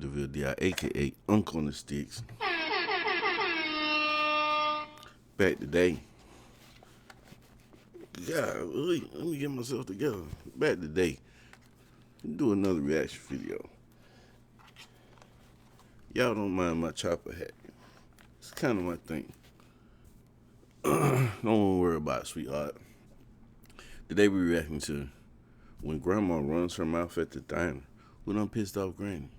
Dvilledi, aka Uncle on the Sticks. Back today. God, let me get myself together. Back today. Do another reaction video. Y'all don't mind my chopper hat. It's kind of my thing. Don't worry about it, sweetheart. Today we reacting to when grandma runs her mouth at the diner. Who done pissed off granny?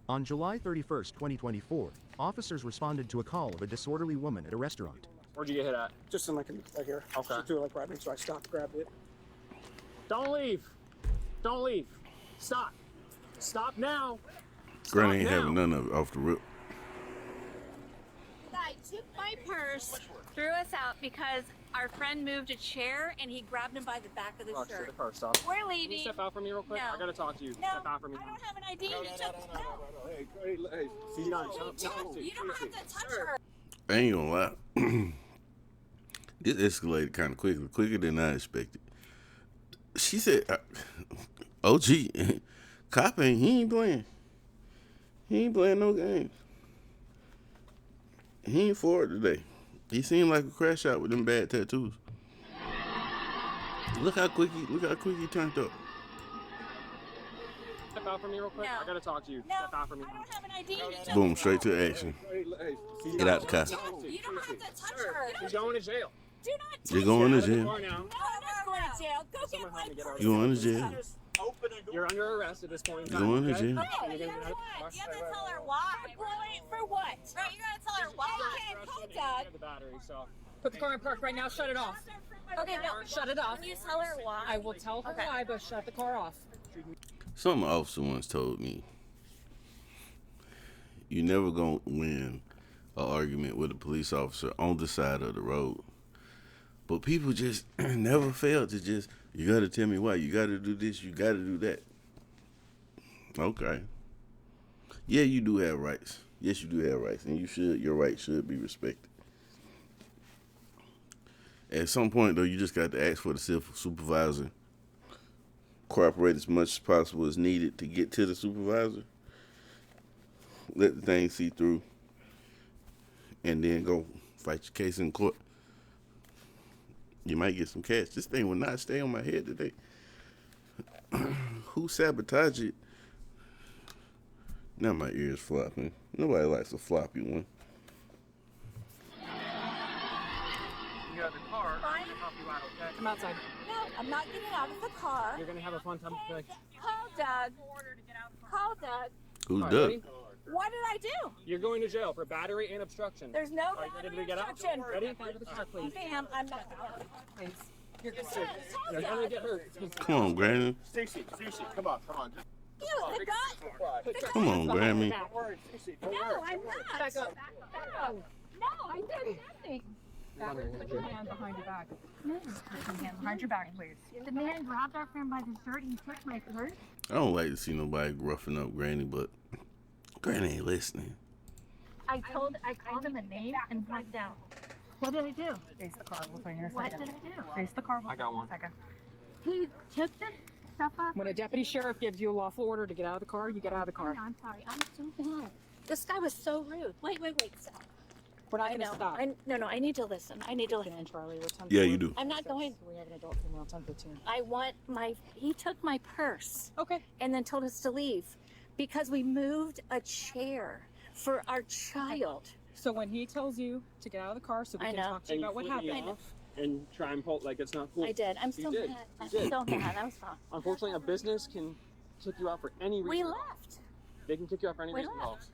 On July 31st, 2024, officers responded to a call of a disorderly woman at a restaurant. Where'd you get hit at? Just in like here. Okay. She threw it like right at me, so I stopped, grabbed it. Don't leave. Don't leave. Stop. Stop now. Granny ain't having none of it off the rip. Guy took my purse, threw us out because our friend moved a chair and he grabbed him by the back of the Shut the shirt. purse off. We're Can you leaving. step out from me real quick? No. I gotta talk to you. No, Step out from me. I don't have an ID. No, You took Hey, See, you don't You don't have to touch her. I ain't gonna lie. This escalated kind of quicker than I expected. She said, OG, cop he ain't playing. He ain't playing no games. He ain't for it today. He seemed like a crash out with them bad tattoos. Look how quick he turned up. Step out from me real quick. No. I gotta talk to you. No, Step out from me. I don't have an ID. You took Boom, straight to action. Get out the car. You don't have to touch her. She's going to jail. Do not touch You're going to Out of the jail. car now. No, I'm not going to jail. Go Someone get my help me get out of purse. You going to jail. You're under arrest at this point in You time. going to okay? jail. No, You're you gonna know get out of the what? car. You have to tell her why. For what? Right, you gotta tell her why. You can't call Doug. The battery, so. Put the car in park right now. Shut it off. Okay, no. Shut it off. Can you tell her why? I will tell her why, but shut the car off. Some officer once told me, you never gonna win an argument with a police officer on the side of the road. But people just never fail to just, you gotta tell me why, you gotta do this, you gotta do that. Okay. Yeah, you do have rights. Yes, you do have rights, and your rights should be respected. At some point, though, you just got to ask for the civil supervisor, cooperate as much as possible as needed to get to the supervisor, let the thing see through, and then go fight your case in court. You might get some cash. This thing will not stay on my head today. Who sabotaged it? Now my ear's flopping. Nobody likes a floppy one. You got the car. I'm Fine. gonna help you out, okay? Come outside. No, I'm not getting out of the car. You're gonna have a fun time today. Call Doug. Call Doug. Who's All right, Doug? ready? What did I do? You're going to jail for battery and obstruction. There's no Are you ready battery to get out? obstruction. Ready? Out of the car, please. Ma'am, I'm not. Please. You're good. You're gonna get hurt. Come on, Granny. Stacy, come on. You, the guy. Come on, Grammy. Don't worry, Stacy, don't No, worry. I'm not. Back up. No, I did nothing. Put your hand behind your back. No, put your hand behind your back, please. The man grabbed our friend by the shirt and he took my purse. I don't like to see nobody roughing up Granny, but Granny ain't listening. I called him a name and blacked out. What did I do? Face the car. We'll find your What second. did I do? Face the car. I got one. Second. He took the stuff off. When a deputy sheriff gives you a lawful order to get out of the car, you get out of the car. I'm sorry. I'm so bad. This guy was so rude. Wait. Stop. We're not I going to know. stop. No, I need to listen. I need to listen. And Charlie, we're 10 Yeah, you do. I'm not going. We have an adult female 10-15. I want my. He took my purse Okay. and then told us to leave because we moved a chair for our child. So when he tells you to get out of the car so we I can know. talk to you about what flip me happened. off and try and pull like it's not cool. I did. I'm You so did. mad. I'm You did. so mad. I was wrong. Unfortunately, a business can kick you out for any reason. We left. They can kick you out for any We reason. left.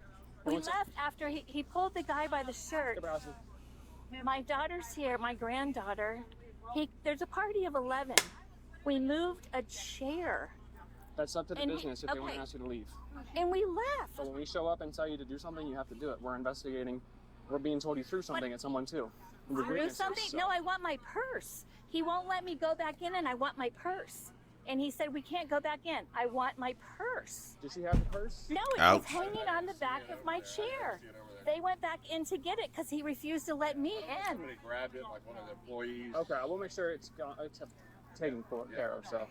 We left after he pulled the guy by the shirt. My daughter's here, my granddaughter. There's a party of 11. We moved a chair That's up to the And he- business if they want to okay. ask you to leave. and we left. But when we show up and tell you to do something, you have to do it. We're investigating. We're being told you threw something at someone too. We're Threw witnesses, something? so- No, I want my purse. He won't let me go back in and I want my purse. And he said, we can't go back in. I want my purse. Does she have the purse? No, it Ouch. was hanging on the back of my chair. They went back in to get it because he refused to let me in. Somebody grabbed it, like one of the employees. Okay, we'll make sure it's taken care of. So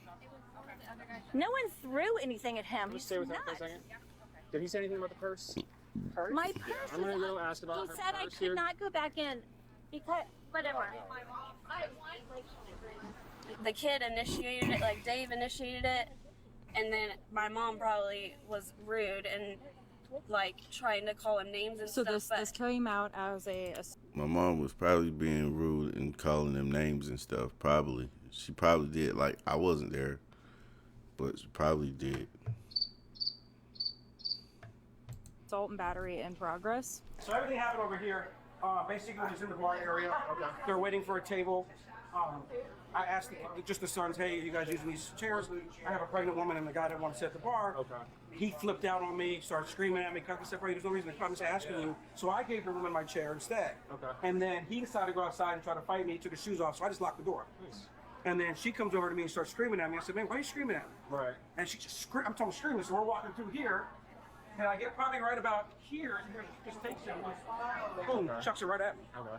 No one threw anything at him. can you He's stay with her for a nuts. second? Did he say anything about the purse? My purse. I'm gonna go ask about He her said I purse could here. not go back in because whatever. The kid initiated it, like Dave initiated it, and then my mom probably was rude and like trying to call him names and So stuff. this came out as a My mom was probably being rude and calling them names and stuff. Probably. She probably did. Like, I wasn't there, but she probably did. assault and battery in progress. So everything happened over here. Basically, it was in the bar area. They're waiting for a table. I asked just the sons, hey, you guys using these chairs? I have a pregnant woman and the guy that wanted to sit at the bar. Okay. He flipped out on me, started screaming at me, cut me separated. There's no reason to come and asking you. So I gave the woman my chair instead. Okay. And then he decided to go outside and try to fight me. He took his shoes off, so I just locked the door. Nice. And then she comes over to me and starts screaming at me. I said, man, why are you screaming at me? Right. And she just I'm talking screaming. So we're walking through here. And I get probably right about here. And just takes it. Boom, chucks it right at me. Okay.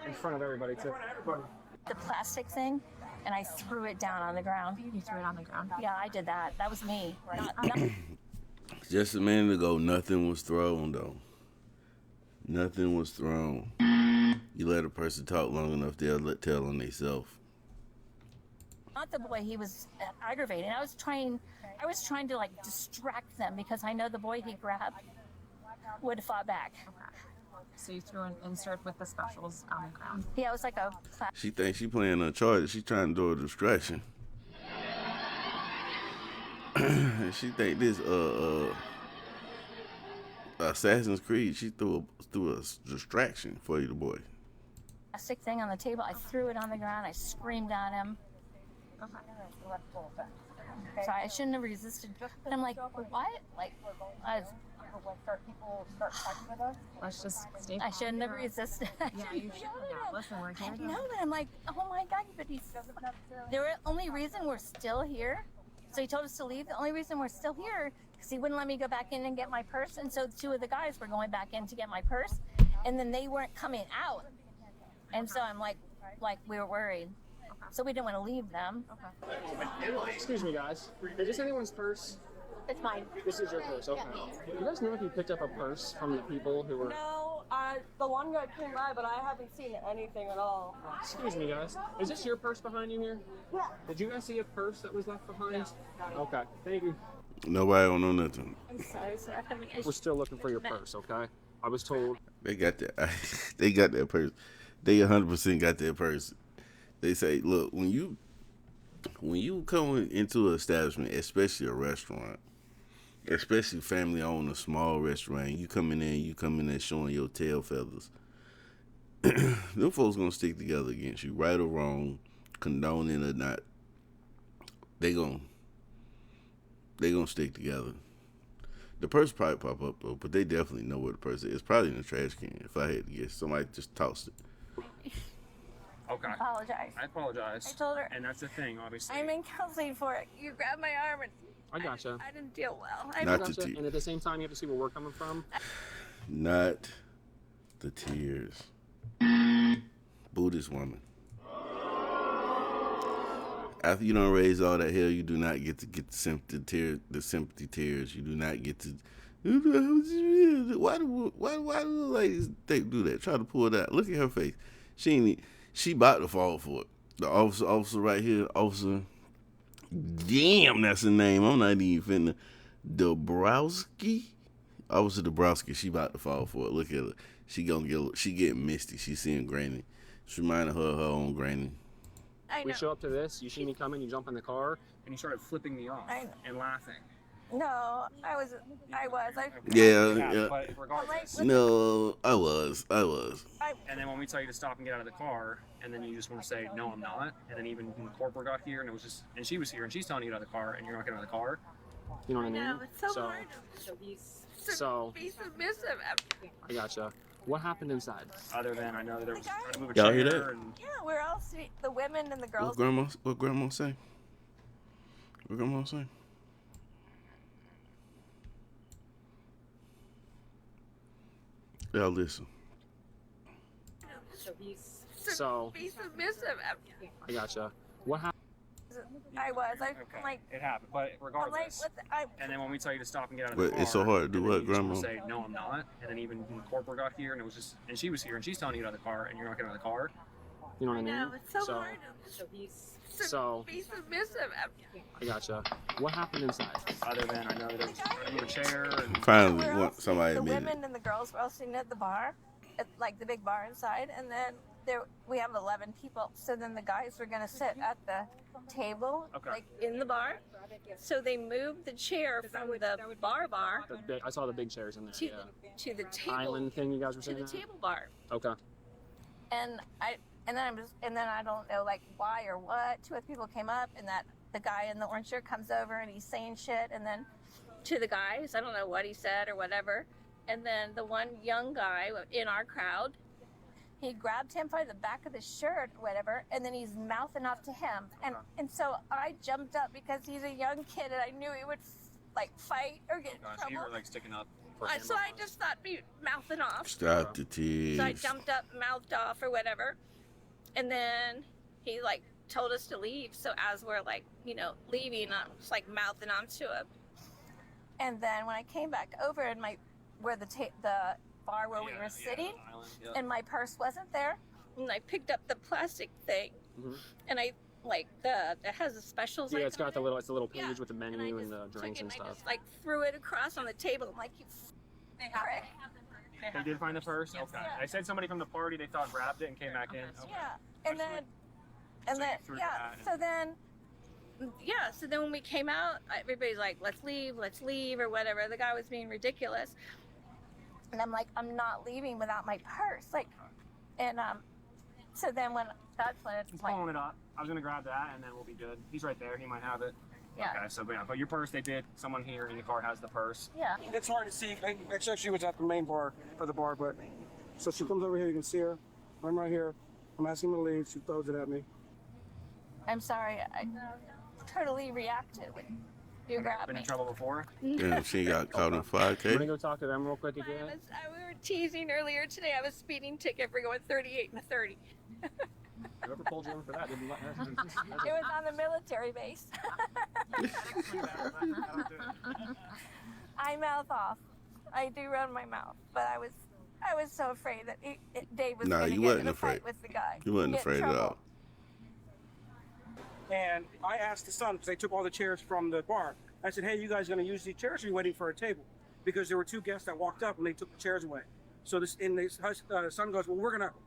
In front of everybody too. In front of everybody. The plastic thing, and I threw it down on the ground. You threw it on the ground. Yeah, I did that. That was me. Not Just a minute ago, nothing was thrown, though. Nothing was thrown. You let a person talk long enough, they'll tell on themselves. not the boy. He was aggravating. I was trying to like distract them because I know the boy he grabbed would have fought back. So you threw an insert with the specials on the ground. Yeah, it was like a She thinks she playing Uncharted. She trying to do a distraction. And she think this Assassin's Creed. She threw a distraction for you, the boy. plastic thing on the table. I threw it on the ground. I screamed at him. So I shouldn't have resisted. But I'm like, what? Like, Let's just stay. I shouldn't have resisted. Yeah, you should have. Listen, we're I here. know, but I'm like, oh my God, but he's. The only reason we're still here, so he told us to leave. The only reason we're still here because he wouldn't let me go back in and get my purse. And so two of the guys were going back in to get my purse, and then they weren't coming out. And so I'm like we were worried. So we didn't want to leave them. Excuse me, guys. Is this anyone's purse? It's mine. This is your purse, okay. You guys know if you picked up a purse from the people who were... No, the one guy came by, but I haven't seen anything at all. Excuse me, guys. Is this your purse behind you here? Yeah. Did you guys see a purse that was left behind? Okay, thank you. Nobody don't know nothing. I'm sorry, sir. We're still looking for your purse, okay? I was told... They got that. They got that purse. They 100% got that purse. They say, look, when you come into an establishment, especially a restaurant, especially family-owned, a small restaurant, you come in there showing your tail feathers. Them folks gonna stick together against you, right or wrong, condoning or not. They gonna stick together. The purse probably pop up though, but they definitely know where the purse is. It's probably in the trash can. If I had to guess, somebody just tossed it. Okay. Apologize. I apologize. I told her. And that's the thing, obviously. I'm in counseling for it. You grabbed my arm and I gotcha. I didn't deal well. Not Gotcha. the tears. And at the same time, you have to see where we're coming from. Not the tears. Buddhist woman. After you don't raise all that hell, you do not get to get the sympathy tears. You do not get to. Why do ladies do that? Try to pull it out. Look at her face. She about to fall for it. The officer right here, officer. Damn, that's the name. I'm not even finna. Dabrowski? Officer Dabrowski, she about to fall for it. Look at her. She getting misty. She seeing Granny. She reminding her of her own Granny. I know. We show up to this, you see me coming, you jump in the car, and you started flipping me off I know. and laughing. No, I was. Yeah. But regardless. No, I was. And then when we tell you to stop and get out of the car, and then you just want to say, no, I'm not. And then even when the corporal got here, and she was here, and she's telling you to get out of the car, and you're not getting out of the car. You know what I mean? No, it's so hard. So, Be submissive. I gotcha. What happened inside? Other than I know there was trying to move a Y'all chair. hear that? And Yeah, we're all sweet. The women and the girls. What grandma say? What grandma say? Y'all listen. so, Be submissive. I gotcha. What happened? I was. Okay. Like, it happened, but I'm like, regardless. what the, And then when we tell you to stop and get out of the But car, it's so hard to do and then what, you just wanna Grandma? say no, I'm not. And then even when corporate got here, and it was just, and she was here, and she's telling you to get out of the car, and you're not getting out of the car. You know what I mean? no, it's so, So- hard So to be submissive. I gotcha. What happened inside? Other than I know that it was under a chair and Finally, We're all want somebody the admitted. women and the girls were all sitting at the bar, at like the big bar inside, and then we have 11 people. So then the guys were gonna sit at the table, Okay. like in the bar. So they moved the chair from the bar I saw the big chairs in there. to Yeah. to the table Island thing you guys were to saying. the table bar, Okay. and then I don't know like why or what. Two other people came up, and that the guy in the orange shirt comes over and he's saying shit, and then to the guys, I don't know what he said or whatever, and then the one young guy in our crowd, he grabbed him by the back of the shirt or whatever, and then he's mouthing off to him, and so I jumped up because he's a young kid, and I knew he would like fight or get in So you were trouble. like sticking up. For So I just thought be mouthing off. Stop the So I tears. jumped up, mouthed off or whatever, and then he like told us to leave. So as we're like, leaving, I'm just like mouthing onto him. And then when I came back over in where the bar where we were sitting, and my purse wasn't there, and I picked up the plastic thing, and I like it has the specials. Yeah, it's got the little page Yeah. with the and I menu just and the took drinks it and and I stuff. just like threw it across on the table. I'm like, you prick. They did find the purse. Okay. Yeah. I said somebody from the party they thought grabbed it and came back in. Okay. Yeah, and then, So you threw that and- so then when we came out, everybody's like, let's leave, or whatever. The guy was being ridiculous, and I'm like, I'm not leaving without my purse, like, and so then that's when it's He's like, pulling it up. I was gonna grab that and then we'll be good. He's right there. He might have it. yeah, Okay. So but your purse, they did. Someone here in the car has the purse. yeah. It's hard to see. Except she was at the main bar for the bar, but so she comes over here. You can see her. I'm right here. I'm asking her to leave. She throws it at me. I'm sorry, I totally reacted when you grabbed Been me. in trouble before? Damn, she got caught in I'm gonna 5K. go talk to them real quick again. We were teasing earlier today. I have a speeding ticket for going 38 and a 30. Whoever pulled you in for that didn't let It was on the military base. I mouth off. I do run my mouth, but I was so afraid that Dave was Nah, going to you get in wasn't a fight afraid. with the guy. You wasn't Get in afraid at trouble. all. And I asked the son, because they took all the chairs from the bar. I said, hey, you guys going to use these chairs, or are you waiting for a table? Because there were two guests that walked up and they took the chairs away. So the son goes, well,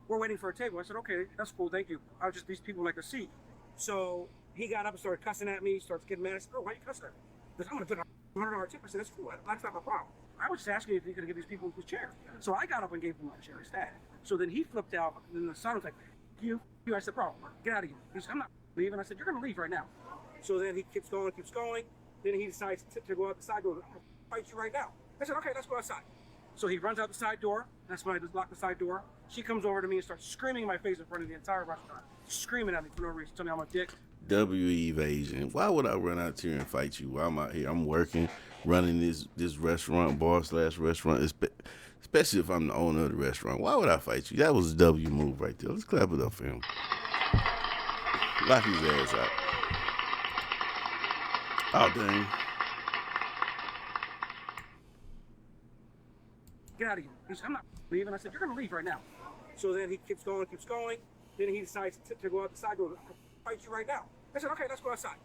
we're waiting for a table. I said, okay, that's cool, thank you. These people like a seat. So he got up and started cussing at me, starts getting mad. I said, oh, why are you cussing at me? He goes, I'm going to put a $100 tip. I said, that's cool, that's not my problem. I was just asking if you could give these people a chair. So I got up and gave him my chair instead. So then he flipped out, and then the son was like, you. I said, bro, get out of here. He said, I'm not leaving. I said, you're going to leave right now. So then he keeps going. Then he decides to go out the side door. I'm going to fight you right now. I said, okay, let's go outside. So he runs out the side door. That's when I just lock the side door. She comes over to me and starts screaming in my face in front of the entire restaurant. Screaming at me for no reason. Telling me I'm a dick. W evasion. Why would I run out here and fight you while I'm out here? I'm working, running this restaurant, bar/restaurant, especially if I'm the owner of the restaurant. Why would I fight you? That was a W move right there. Let's clap it up for him. Lock his ass out. Oh, dang. Get out of here. He said, I'm not leaving. I said, you're going to leave right now. So then he keeps going. Then he decides to go out the side door. I'm going to fight you right now. I said, okay, let's go outside.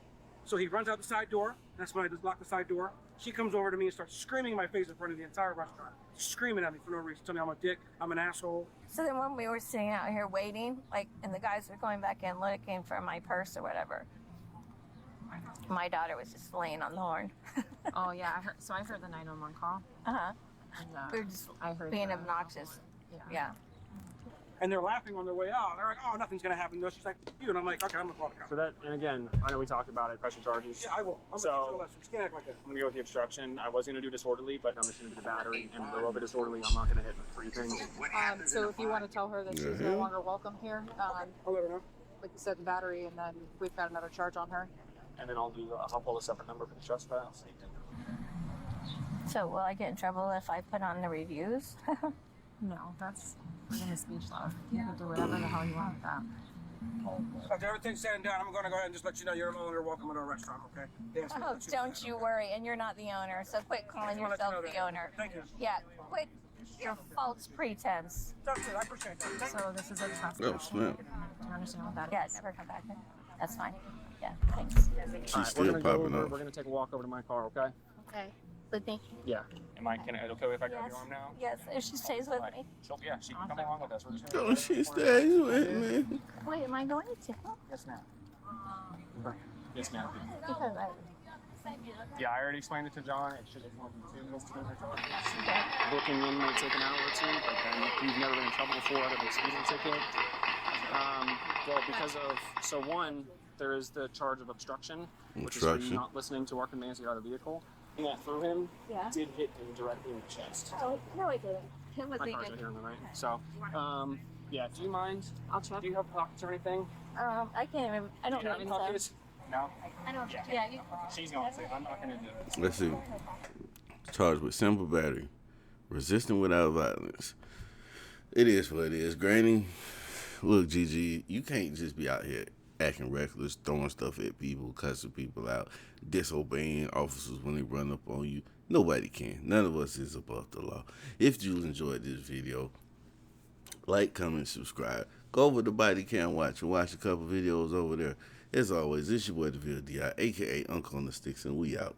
So he runs out the side door. That's when I just lock the side door. She comes over to me and starts screaming in my face in front of the entire restaurant. Screaming at me for no reason. Telling me I'm a dick. I'm an asshole. So then when we were sitting out here waiting, and the guys were going back in looking for my purse or whatever, my daughter was just laying on the horn. Oh yeah, I heard the 911 call. Uh-huh. And, We were just I heard being the- obnoxious. Yeah. And they're laughing on their way out. They're like, oh, nothing's going to happen. No, she's like, you. And I'm like, okay, I'm going to call the cops. So that, and again, I know we talked about it, pressure charges. Yeah, I will. I'm So- going to teach you a lesson. Just can't act like that. I'm gonna go with the obstruction. I was gonna do disorderly, but I'm just gonna do the battery and a little bit disorderly. I'm not gonna hit three things. So if you want to tell her that she's no longer welcome here, I'll let her know. like you said, the battery, and then we've got another charge on her. And then I'll pull a separate number for the trespass. So will I get in trouble if I put on the reviews? No, that's freedom of speech, love. You can do whatever the hell you want with that. After everything's said and done, I'm going to go ahead and just let you know you're no longer welcome in our restaurant, okay? Yes, Oh, don't you worry, and you're not the owner, so quit calling Just wanna let you yourself know the that. owner. Thank you. Yeah, quit your false pretense. That's it. I appreciate that. Thank you. So this is a traffic. Oh, snap. Do you understand what that Yeah, is? never come back. That's fine. Yeah, thanks. She's still popping We're off. gonna take a walk over to my car, okay? Okay. With me? Yeah. Am I? Can I? Okay, if I grab Yes. your arm now? Yes, if she stays with me. Yeah, she can come along with us. We're just Oh, she stays with me. Wait, am I going to? Yes, ma'am. Yes, ma'am. Because I. Yeah, I already explained it to John. It should have more than 2 minutes to get her car. Booking in may take an hour or two, but then you've never been in trouble before out of a speeding ticket. Well, because of one, there is the charge of obstruction, which is for you not listening to our commands to get out of the vehicle. That through him did hit him directly in the chest. Oh, no, I didn't. It was My car's right here on the right. So, yeah. Do you mind? I'll check. Do you have pockets or anything? I can't even. I don't Do you have know. any pockets? No. I don't. Yeah. You, She's going to. I'm not going to do it. Let's see. Charged with simple battery, resisting without violence. It is what it is. Granny, look, Gigi, you can't just be out here acting reckless, throwing stuff at people, cussing people out, disobeying officers when they run up on you. Nobody can. None of us is above the law. If you enjoyed this video, like, comment, subscribe. Go over to Body Cam Watch and watch a couple videos over there. As always, this your boy Dvilledi, a.k.a. Uncle on the Sticks, and we out.